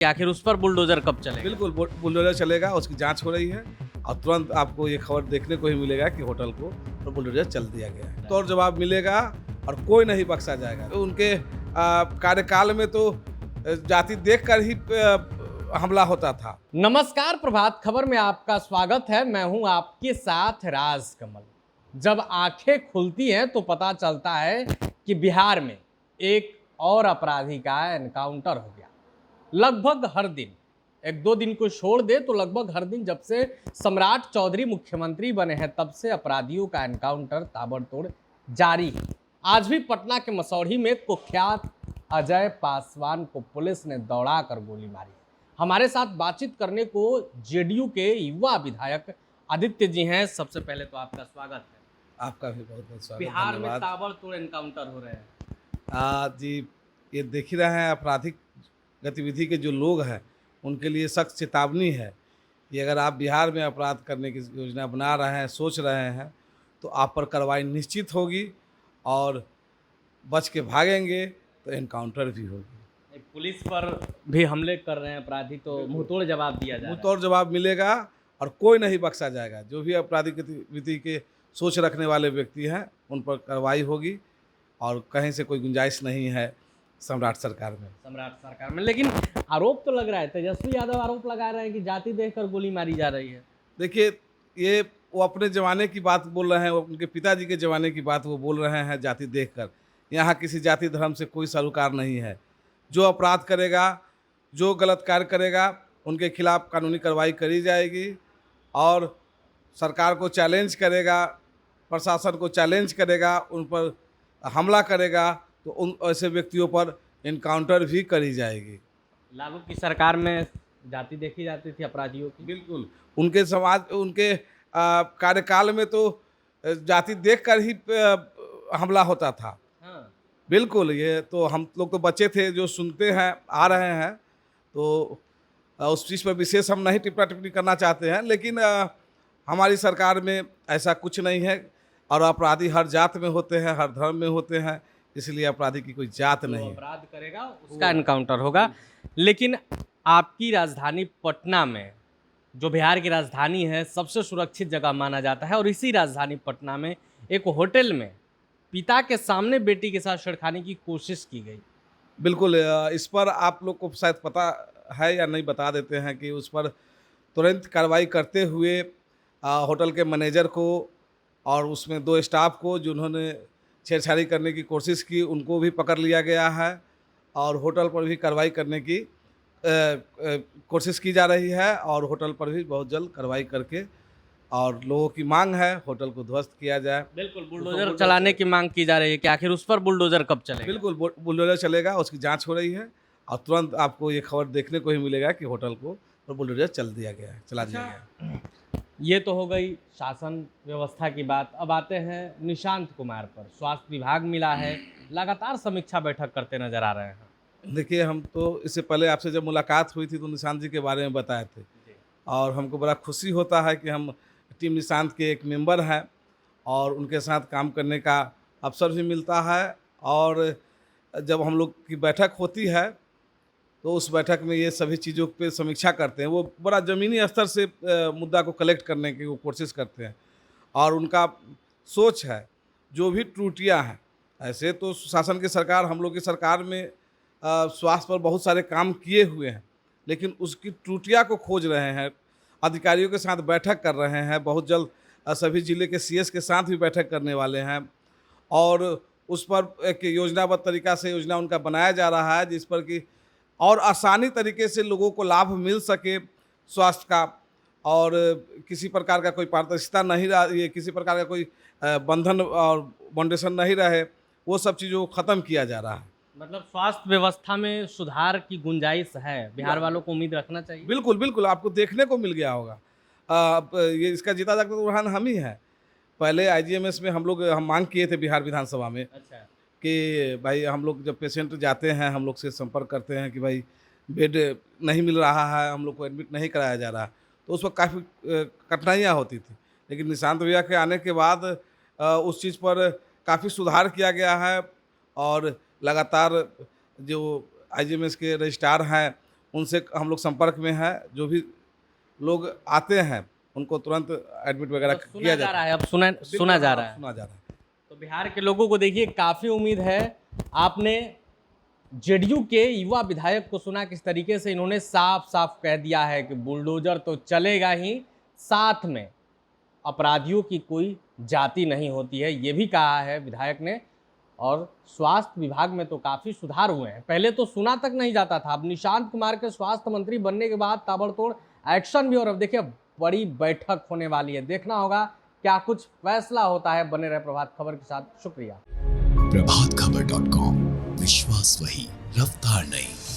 कि आखिर उस पर बुलडोजर कब चलेगा? बिल्कुल बुलडोजर चलेगा, उसकी जांच हो रही है और तुरंत आपको ये खबर देखने को ही मिलेगा कि होटल को और बुलडोजर चल दिया गया है। तो और जवाब मिलेगा और कोई नहीं बख्शा जाएगा। तो उनके कार्यकाल में तो जाति देखकर ही हमला होता था। नमस्कार, प्रभात खबर में आपका स्वागत है। मैं हूं आपके साथ राज कमल। जब आंखें खुलती हैं तो पता चलता है कि बिहार में एक और अपराधी का एनकाउंटर हो गया। लगभग हर दिन, एक दो दिन को छोड़ दे तो लगभग हर दिन जब से सम्राट चौधरी मुख्यमंत्री बने हैं तब से अपराधियों का एनकाउंटर ताबड़तोड़ जारी है। आज भी पटना के मसौढ़ी में कुख्यात अजय पासवान को पुलिस ने दौड़ा कर गोली मारी। हमारे साथ बातचीत करने को जेडीयू के युवा विधायक आदित्य जी हैं। सबसे पहले तो आपका स्वागत है। आपका भी बहुत बहुत स्वागत। बिहार में धन्यवाद। ताबड़तोड़ एनकाउंटर हो रहे हैं। जी, ये देख ही रहे हैं, आपराधिक गतिविधि के जो लोग हैं उनके लिए सख्त चेतावनी है कि अगर आप बिहार में अपराध करने की योजना बना रहे हैं, सोच रहे हैं, तो आप पर कार्रवाई निश्चित होगी और बच के भागेंगे तो एनकाउंटर भी होगी। पुलिस पर भी हमले कर रहे हैं अपराधी, तो मुंहतोड़ जवाब दिया जा रहा है। मुंहतोड़ जवाब मिलेगा और कोई नहीं बख्शा जाएगा। जो भी आपराधिक गतिविधि के सोच रखने वाले व्यक्ति हैं उन पर कार्रवाई होगी और कहीं से कोई गुंजाइश नहीं है सम्राट सरकार में। लेकिन आरोप तो लग रहा है, तेजस्वी यादव आरोप लगा रहे हैं कि जाति देखकर गोली मारी जा रही है। देखिए, ये वो अपने ज़माने की बात बोल रहे हैं, वो उनके पिताजी के ज़माने की बात वो बोल रहे हैं जाति देखकर। यहाँ किसी जाति धर्म से कोई सरोकार नहीं है। जो अपराध करेगा, जो गलत कार्य करेगा, उनके खिलाफ कानूनी कार्रवाई करी जाएगी और सरकार को चैलेंज करेगा, प्रशासन को चैलेंज करेगा, उन पर हमला करेगा तो उन ऐसे व्यक्तियों पर इनकाउंटर भी करी जाएगी। लागू की सरकार में जाति देखी जाती थी अपराधियों की। बिल्कुल, उनके समाज उनके कार्यकाल में तो जाति देखकर ही हमला होता था। हाँ। बिल्कुल, ये तो हम लोग तो बच्चे थे जो सुनते हैं आ रहे हैं, तो उस चीज़ पर विशेष हम नहीं टिप्पणी टिप्पणी करना चाहते हैं, लेकिन हमारी सरकार में ऐसा कुछ नहीं है और अपराधी हर जात में होते हैं, हर धर्म में होते हैं, इसलिए अपराधी की कोई जात नहीं है। अपराध करेगा उसका एनकाउंटर होगा। लेकिन आपकी राजधानी पटना में, जो बिहार की राजधानी है, सबसे सुरक्षित जगह माना जाता है और इसी राजधानी पटना में एक होटल में पिता के सामने बेटी के साथ छेड़खानी की कोशिश की गई। बिल्कुल, इस पर आप लोग को शायद पता है या नहीं, बता देते हैं कि उस पर तुरंत कार्रवाई करते हुए होटल के मैनेजर को और उसमें 2 स्टाफ को जिन्होंने छेड़छाड़ी करने की कोशिश की उनको भी पकड़ लिया गया है और होटल पर भी कार्रवाई करने की कोशिश की जा रही है और होटल पर भी बहुत जल्द कार्रवाई करके और लोगों की मांग है होटल को ध्वस्त किया जाए। बिल्कुल, बुलडोजर चलाने की मांग की जा रही है कि आखिर उस पर बुलडोजर कब चलेगा? बिल्कुल बुलडोजर चलेगा, उसकी जांच हो रही है और तुरंत आपको ये खबर देखने को ही मिलेगा कि होटल को और बुलडोजर चला दिया गया है। ये तो हो गई शासन व्यवस्था की बात। अब आते हैं निशांत कुमार पर। स्वास्थ्य विभाग मिला है, लगातार समीक्षा बैठक करते नजर आ रहे हैं। देखिए, हम तो इससे पहले आपसे जब मुलाकात हुई थी तो निशांत जी के बारे में बताए थे और हमको बड़ा खुशी होता है कि हम टीम निशांत के एक मेंबर हैं और उनके साथ काम करने का अवसर भी मिलता है और जब हम लोग की बैठक होती है तो उस बैठक में ये सभी चीज़ों पे समीक्षा करते हैं। वो बड़ा ज़मीनी स्तर से मुद्दा को कलेक्ट करने की वो कोशिश करते हैं और उनका सोच है जो भी त्रुटियां हैं। ऐसे तो शासन की सरकार, हम लोग की सरकार में स्वास्थ्य पर बहुत सारे काम किए हुए हैं, लेकिन उसकी त्रुटियां को खोज रहे हैं, अधिकारियों के साथ बैठक कर रहे हैं। बहुत जल्द सभी जिले के सीएस के साथ भी बैठक करने वाले हैं और उस पर एक योजनाबद्ध तरीका से योजना उनका बनाया जा रहा है जिस पर कि और आसानी तरीके से लोगों को लाभ मिल सके स्वास्थ्य का और किसी प्रकार का कोई पारदर्शिता नहीं रहा, ये किसी प्रकार का कोई बंधन और बाउंडेशन नहीं रहे, वो सब चीज़ों को ख़त्म किया जा रहा है। मतलब स्वास्थ्य व्यवस्था में सुधार की गुंजाइश है, बिहार वालों को उम्मीद रखना चाहिए। बिल्कुल बिल्कुल, आपको देखने को मिल गया होगा। ये इसका जीता जागता उदाहरण हम ही हैं। पहले आईजीएमएस में हम मांग किए थे बिहार विधानसभा में। अच्छा। कि भाई हम लोग जब पेशेंट जाते हैं हम लोग से संपर्क करते हैं कि भाई बेड नहीं मिल रहा है, हम लोग को एडमिट नहीं कराया जा रहा, तो उस वक्त काफ़ी कठिनाइयाँ होती थी। लेकिन निशांत भैया के आने के बाद उस चीज़ पर काफ़ी सुधार किया गया है और लगातार जो आईजीएमएस के रजिस्ट्रार हैं उनसे हम लोग संपर्क में हैं। जो भी लोग आते हैं उनको तुरंत एडमिट वगैरह तो किया सुना जा जाता रहा है। है, अब सुना जा रहा है। सुना जा रहा है। तो बिहार के लोगों को देखिए काफ़ी उम्मीद है। आपने जेडीयू के युवा विधायक को सुना किस तरीके से इन्होंने साफ साफ कह दिया है कि बुलडोजर तो चलेगा ही, साथ में अपराधियों की कोई जाति नहीं होती है, ये भी कहा है विधायक ने। और स्वास्थ्य विभाग में तो काफ़ी सुधार हुए हैं, पहले तो सुना तक नहीं जाता था। अब निशांत कुमार के स्वास्थ्य मंत्री बनने के बाद ताबड़तोड़ एक्शन भी। और अब देखिए बड़ी बैठक होने वाली है, देखना होगा क्या कुछ फैसला होता है। बने रहे प्रभात खबर के साथ, शुक्रिया। प्रभात खबर.com, विश्वास वही, रफ्तार नहीं।